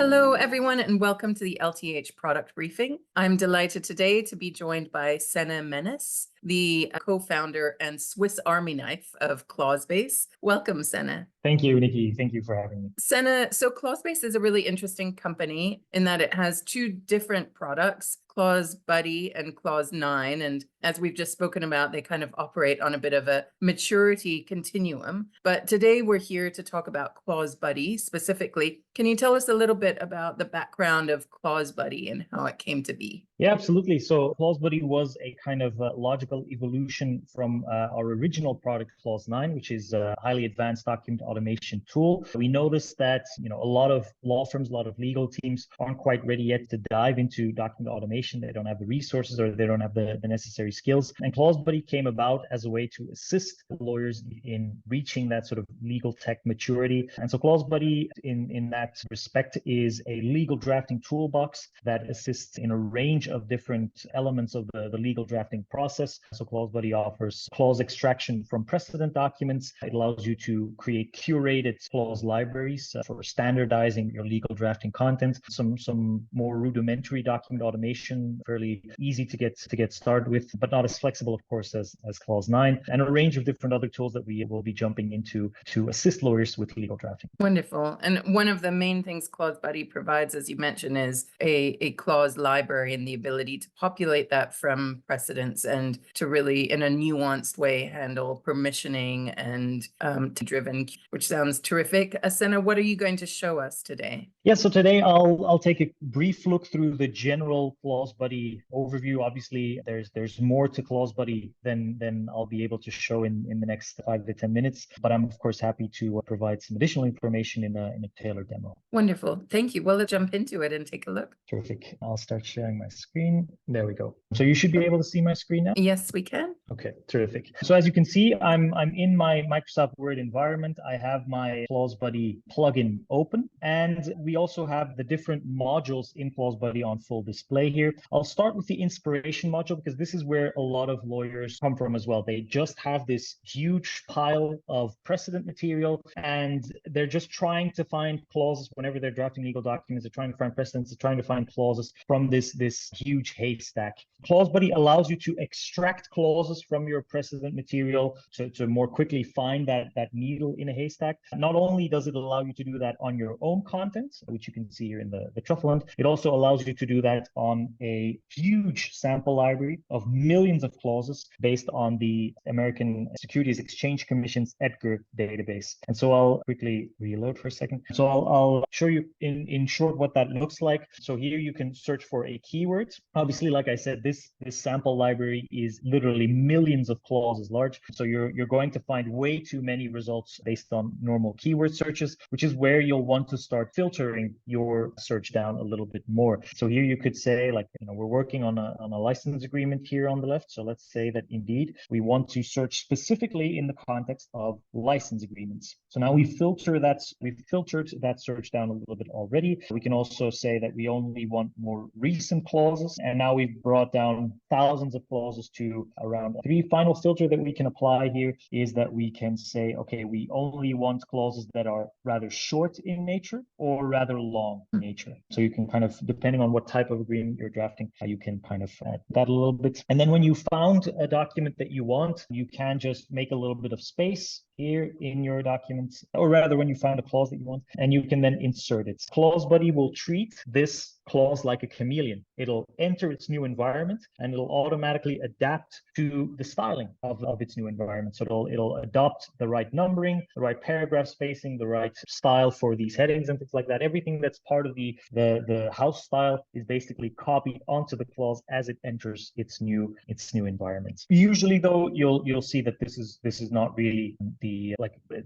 Hello, everyone, and welcome to the LTH product briefing. I'm delighted today to be joined by Senne Mennes, the co-founder and Swiss Army knife of ClauseBase. Welcome, Senne. Thank you, Nikki. Thank you for having me. Senne, so ClauseBase is a really interesting company in that it has two different products, ClauseBuddy and Clause9. And as we've just spoken about, they kind of operate on a bit of a maturity continuum. But today we're here to talk about ClauseBuddy specifically. Can you tell us a little bit about the background of ClauseBuddy and how it came to be? Yeah, absolutely. So ClauseBuddy was a kind of logical evolution from our original product, Clause9, which is a highly advanced document automation tool. We noticed that, a lot of law firms, a lot of legal teams aren't quite ready yet to dive into document automation. They don't have the resources or they don't have the necessary skills. And ClauseBuddy came about as a way to assist lawyers in reaching that sort of legal tech maturity. And so ClauseBuddy, in that respect, is a legal drafting toolbox that assists in a range of different elements of the legal drafting process. So ClauseBuddy offers clause extraction from precedent documents. It allows you to create curated clause libraries for standardizing your legal drafting content. Some more rudimentary document automation, fairly easy to get started with, but not as flexible, of course, as Clause9, and a range of different other tools that we will be jumping into to assist lawyers with legal drafting. Wonderful. And one of the main things ClauseBuddy provides, as you mentioned, is a clause library and the ability to populate that from precedents and to really, in a nuanced way, handle permissioning and driven, which sounds terrific. Senne, what are you going to show us today? Yeah, so today I'll take a brief look through the general ClauseBuddy overview. Obviously, there's more to ClauseBuddy than I'll be able to show in the next 5 to 10 minutes, but I'm of course happy to provide some additional information in a tailored demo. Wonderful. Thank you. Well, let's jump into it and take a look. Terrific. I'll start sharing my screen. There we go. So you should be able to see my screen now? Yes, we can. Okay, terrific. So as you can see, I'm in my Microsoft Word environment. I have my ClauseBuddy plugin open, and we also have the different modules in ClauseBuddy on full display here. I'll start with the inspiration module because this is where a lot of lawyers come from as well. They just have this huge pile of precedent material and they're just trying to find clauses whenever they're drafting legal documents. They're trying to find precedents, they're trying to find clauses from this huge haystack. ClauseBuddy allows you to extract clauses from your precedent material to more quickly find that needle in a haystack. Not only does it allow you to do that on your own content, which you can see here in the truffle hunt, it also allows you to do that on a huge sample library of millions of clauses based on the American Securities Exchange Commission's Edgar database. And so I'll quickly reload for a second. So I'll show you in short what that looks like. So here you can search for a keyword. Obviously, like I said, this sample library is literally millions of clauses large. So you're going to find way too many results based on normal keyword searches, which is where you'll want to start filtering your search down a little bit more. So here you could say, like, we're working on a license agreement here on the left. So let's say that indeed we want to search specifically in the context of license agreements. So now we've filtered that search down a little bit already. We can also say that we only want more recent clauses. And now we've brought down thousands of clauses to around 3. Final filter that we can apply here is that we can say, okay, we only want clauses that are rather short in nature or rather long in nature. So you can kind of, depending on what type of agreement you're drafting, you can kind of add that a little bit. And then when you found a document that you want, you can just make a little bit of space here in your documents, or rather when you found a clause that you want, and you can then insert it. ClauseBuddy will treat this clause like a chameleon. It'll enter its new environment and it'll automatically adapt to the styling of its new environment. So it'll adopt the right numbering, the right paragraph spacing, the right style for these headings and things like that. Everything that's part of the house style is basically copied onto the clause as it enters its new environment. Usually though, you'll see that this is not really the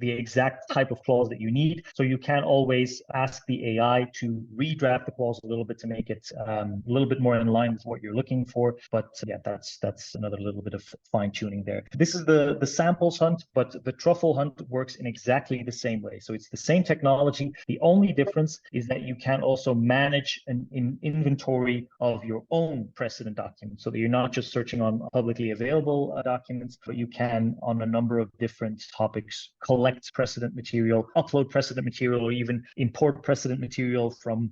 exact type of clause that you need. So you can always ask the AI to redraft the clause a little bit to make it a little bit more in line with what you're looking for. But yeah, that's another little bit of fine tuning there. This is the samples hunt, but the truffle hunt works in exactly the same way. So it's the same technology. The only difference is that you can also manage an inventory of your own precedent documents, so that you're not just searching on publicly available documents, but you can on a number of different topics topics, collect precedent material, upload precedent material, or even import precedent material from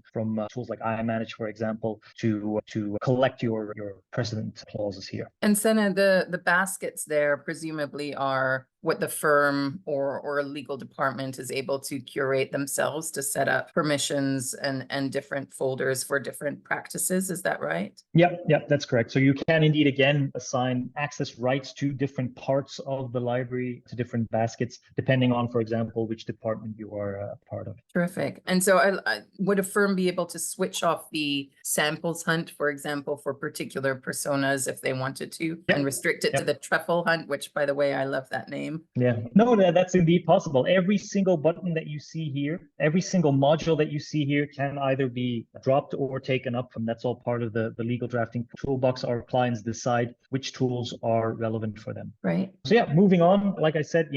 tools like iManage, for example, to collect your precedent clauses here. And Senna, the baskets there presumably are what the firm or a legal department is able to curate themselves to set up permissions and different folders for different practices. Is that right? Yep, that's correct. So you can indeed, again, assign access rights to different parts of the library, to different baskets, depending on, for example, which department you are a part of. Terrific. And so would a firm be able to switch off the samples hunt, for example, for particular personas if they wanted to, and restrict it to the truffle hunt, which, by the way, I love that name. Yeah, no, that's indeed possible. Every single button that you see here, every single module that you see here can either be dropped or taken up, and that's all part of the legal drafting toolbox. Our clients decide which tools are relevant for them. Right. So yeah, moving on, like I said,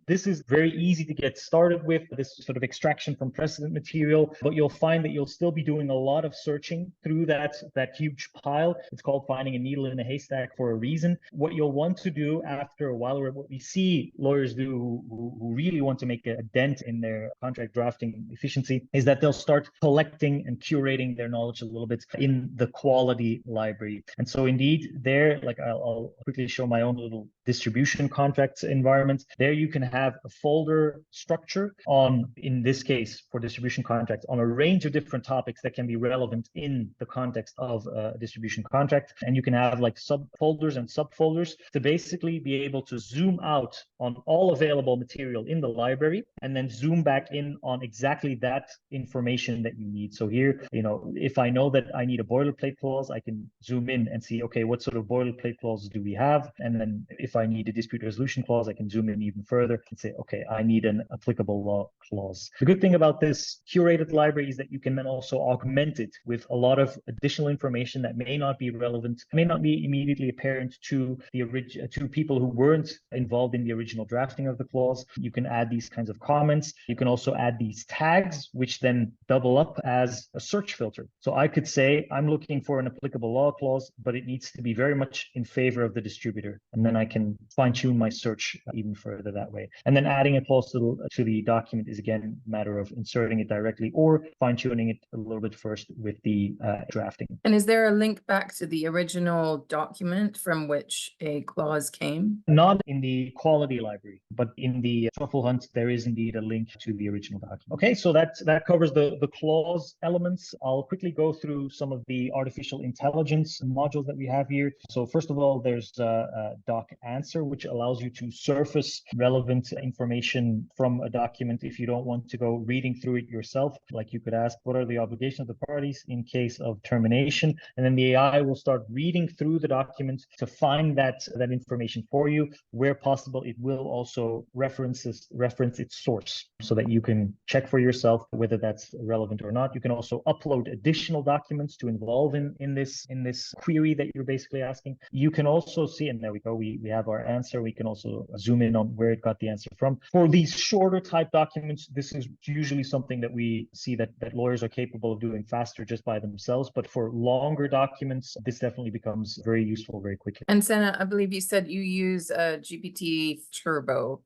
this is very easy to get started with, this sort of extraction from precedent material, but you'll find that you'll still be doing a lot of searching through that huge pile. It's called finding a needle in a haystack for a reason. What you'll want to do after a while, or what we see lawyers do who really want to make a dent in their contract drafting efficiency, is that they'll start collecting and curating their knowledge a little bit in the quality library. And so indeed there, like I'll quickly show my own little distribution contracts environment. There you can have a folder structure on, in this case, for distribution contracts, on a range of different topics that can be relevant in the context of a distribution contract. And you can have like subfolders and subfolders to basically be able to zoom out on all available material in the library and then zoom back in on exactly that information that you need. So here, if I know that I need a boilerplate clause, I can zoom in and see, okay, what sort of boilerplate clauses do we have? And then if I need a dispute resolution clause, I can zoom in even further and say, okay, I need an applicable law clause. The good thing about this curated library is that you can then also augment it with a lot of additional information that may not be relevant, may not be immediately apparent to to people who weren't involved in the original drafting of the clause. You can add these kinds of comments. You can also add these tags, which then double up as a search filter. So I could say, I'm looking for an applicable law clause, but it needs to be very much in favor of the distributor. And then I can fine-tune my search even further that way. And then adding a clause to the document is, again, a matter of inserting it directly or fine-tuning it a little bit first with the drafting. And is there a link back to the original document from which a clause came? Not in the quality library, but in the truffle hunt, there is indeed a link to the original document. Okay, so that covers the clause elements. I'll quickly go through some of the artificial intelligence modules that we have here. So first of all, there's doc answer, which allows you to surface relevant information from a document if you don't want to go reading through it yourself. Like you could ask, what are the obligations of the parties in case of termination? And then the AI will start reading through the document to find that information for you. Where possible, it will also reference its source so that you can check for yourself whether that's relevant or not. You can also upload additional documents to involve in this query that you're basically asking. You can also see, and there we go, we have our answer. We can also zoom in on where it got the answer from. For these shorter type documents, this is usually something that we see that lawyers are capable of doing faster just by themselves. But for longer documents, this definitely becomes very useful very quickly. And Senna, I believe you said you use GPT Turbo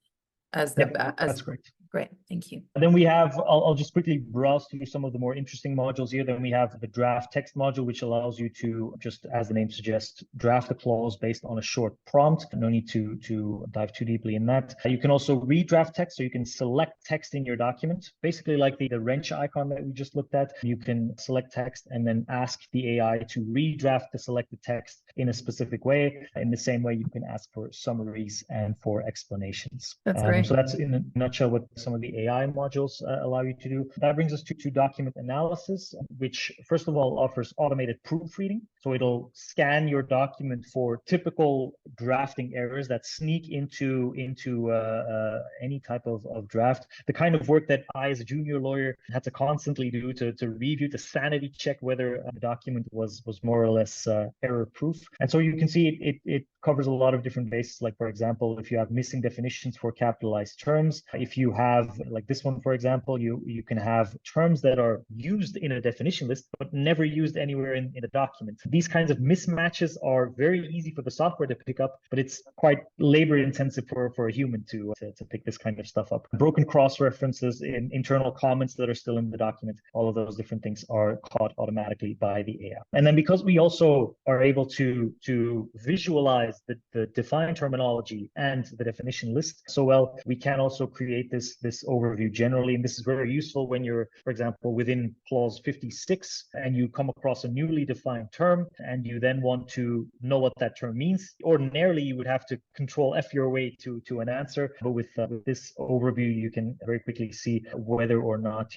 as that's correct. Great, thank you. And then we have, I'll just quickly browse through some of the more interesting modules here. Then we have the draft text module, which allows you to, just as the name suggests, draft a clause based on a short prompt. No need to dive too deeply in that. You can also redraft text, so you can select text in your document, basically like the wrench icon that we just looked at. You can select text and then ask the AI to redraft the selected text in a specific way. In the same way, you can ask for summaries and for explanations. That's great. So that's in a nutshell what some of the AI modules allow you to do. That brings us to document analysis, which first of all offers automated proofreading. So it'll scan your document for typical drafting errors that sneak into any type of draft. The kind of work that I, as a junior lawyer, had to constantly do to review, to sanity check whether a document was more or less error-proof. And so you can see it covers a lot of different bases. Like, for example, if you have missing definitions for capitalized terms, if you have, like this one, for example, you can have terms that are used in a definition list, but never used anywhere in a document. these kinds of mismatches are very easy for the software to pick up, but it's quite labor intensive for a human to pick this kind of stuff up. Broken cross references in internal comments that are still in the document, all of those different things are caught automatically by the AI. And then because we also are able to visualize the defined terminology and the definition list so well, we can also create this overview generally. And this is very useful when you're, for example, within clause 56 and you come across a newly defined term and you then want to know what that term means. Ordinarily, you would have to control F your way to an answer, but with this overview, you can very quickly see whether or not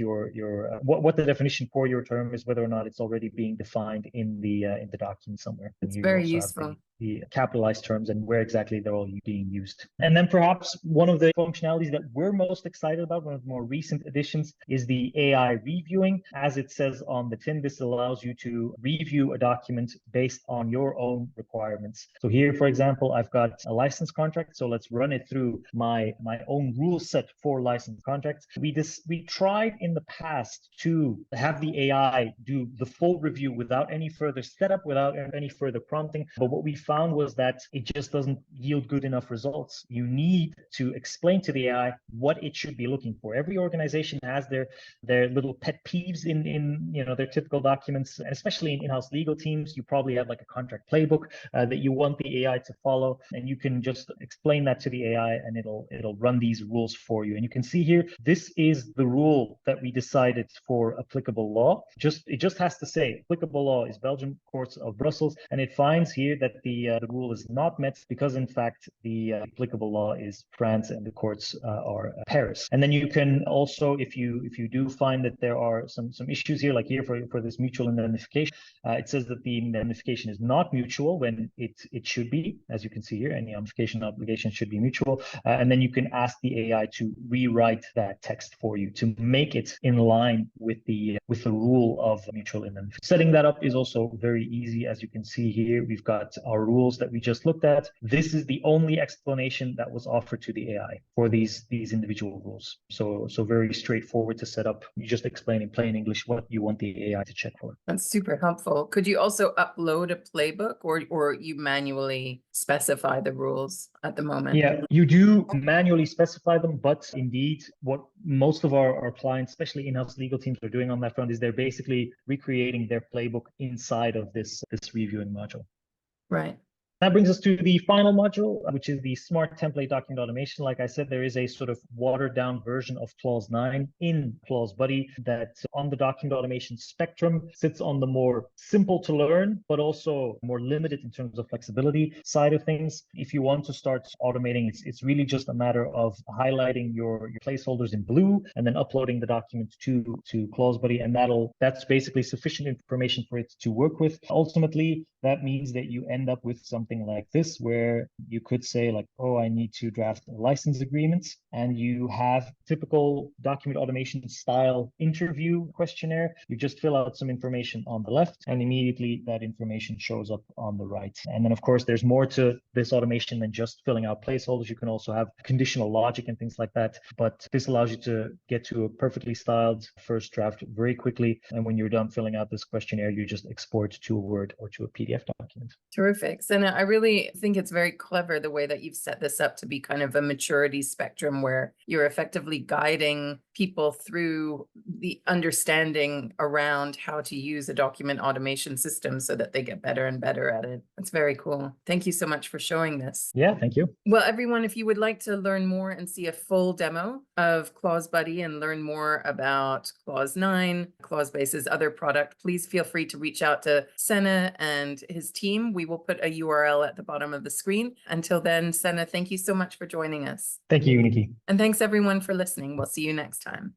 what the definition for your term is, whether or not it's already being defined in the document somewhere. It's very useful. The capitalized terms and where exactly they're all being used. And then perhaps one of the functionalities that we're most excited about, one of the more recent additions, is the AI reviewing. As it says on the tin, this allows you to review a document based on your own requirements. So here, for example, I've got a license contract. So let's run it through my own rule set for license contracts. We tried in the past to have the AI do the full review without any further setup, without any further prompting. But what we found was that it just doesn't yield good enough results. You need to explain to the AI what it should be looking for. Every organization has their little pet peeves in their typical documents, and especially in in-house legal teams, you probably have like a contract playbook that you want the AI to follow, and you can just explain that to the AI, and it'll run these rules for you. And you can see here, this is the rule that we decided for applicable law. It just has to say applicable law is Belgian Courts of Brussels, and it finds here that the rule is not met because in fact the applicable law is France and the courts are Paris. And then you can also, if you do find that there are some issues here, like here for this mutual indemnification, it says that the indemnification is not mutual when it should be. As you can see here, any indemnification obligation should be mutual. And then you can ask the AI to rewrite that text for you to make it in line with the rule of mutual indemnification. Setting that up is also very easy. As you can see here, we've got our rules that we just looked at. This is the only explanation that was offered to the AI for these individual rules. So very straightforward to set up. You just explain in plain English what you want the AI to check for. That's super helpful. Could you also upload a playbook or you manually specify the rules at the moment? Yeah, you do manually specify them, but indeed what most of our clients, especially in-house legal teams, are doing on that front is they're basically recreating their playbook inside of this reviewing module. Right. That brings us to the final module, which is the Smart Template Document Automation. Like I said, there is a sort of watered down version of Clause 9 in ClauseBuddy that on the document automation spectrum sits on the more simple to learn, but also more limited in terms of flexibility side of things. If you want to start automating, it's really just a matter of highlighting your placeholders in blue and then uploading the document to ClauseBuddy, and that's basically sufficient information for it to work with. Ultimately, that means that you end up with something like this, where you could say like, oh, I need to draft a license agreement, and you have typical document automation style interview questionnaire. You just fill out some information on the left, and immediately that information shows up on the right. And then of course, there's more to this automation than just filling out placeholders. You can also have conditional logic and things like that. But this allows you to get to a perfectly styled first draft very quickly. And when you're done filling out this questionnaire, you just export to a Word or to a PDF document. Terrific. Senne, I really think it's very clever the way that you've set this up to be kind of a maturity spectrum where you're effectively guiding people through the understanding around how to use a document automation system so that they get better and better at it. It's very cool. Thank you so much for showing this. Yeah, thank you. Well, everyone, if you would like to learn more and see a full demo of ClauseBuddy and learn more about Clause 9, ClauseBase's other product, please feel free to reach out to Senne and his team. We will put a URL at the bottom of the screen. Until then, Senne, thank you so much for joining us. Thank you, Nikki. And thanks everyone for listening. We'll see you next time.